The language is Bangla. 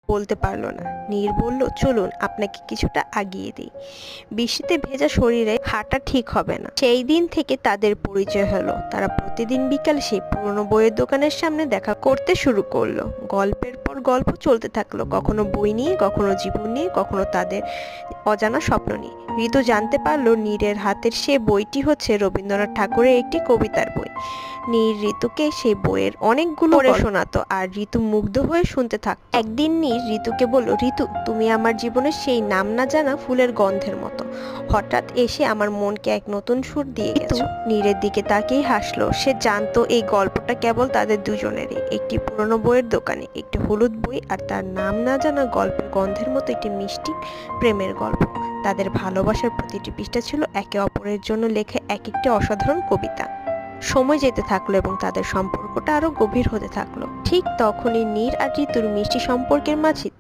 বলতে পারল না। নীর বলল, চলুন আপনাকে কিছুটা আগিয়ে দিই, বৃষ্টিতে ভেজা শরীরে হাঁটা ঠিক হবে না। সেই দিন থেকে তাদের পরিচয় হলো। তারা প্রতিদিন বিকাল সেই পুরনো বইয়ের দোকানের সামনে দেখা করতে শুরু করলো। গল্পের পর গল্প চলতে থাকলো, কখনো বই নিয়ে, কখনো জীবন নিয়ে, কখনো তাদের অজানা স্বপ্ন নিয়ে। ঋতু জানতে পারলো নীরের হাতের সে বইটি হচ্ছে রবীন্দ্রনাথ ঠাকুরের একটি কবিতার বই। নীর ঋতুকে সেই বইয়ের অনেকগুলো পড়ে শোনাতো আর ঋতু মুগ্ধ হয়ে শুনতে থাকতো। একদিন নীর ঋতুকে বলল, ঋতু, তুমি আমার জীবনের সেই নাম না জানা ফুলের গন্ধের মতো, হঠাৎ এসে আমার মনকে এক নতুন সুর দিয়ে গেছো। নীরের দিকে তাকিয়ে হাসলো। সে জানতো এই গল্পটা কেবল তাদের দুজনেরই, একটি পুরনো বইয়ের দোকানে একটি হলুদ বই, আর তার নাম না জানা গল্পের গন্ধের মতো একটি মিষ্টি প্রেমের গল্প। তাদের ভালোবাসার প্রতিটি পৃষ্ঠা ছিল একে অপরের জন্য লেখা এক একটি অসাধারণ কবিতা। সময় যেতে থাকলো এবং তাদের সম্পর্কটা আরো গভীর হতে থাকলো। ঠিক তখনই নীর আর ঋতুর মিষ্টি সম্পর্কের মাঝে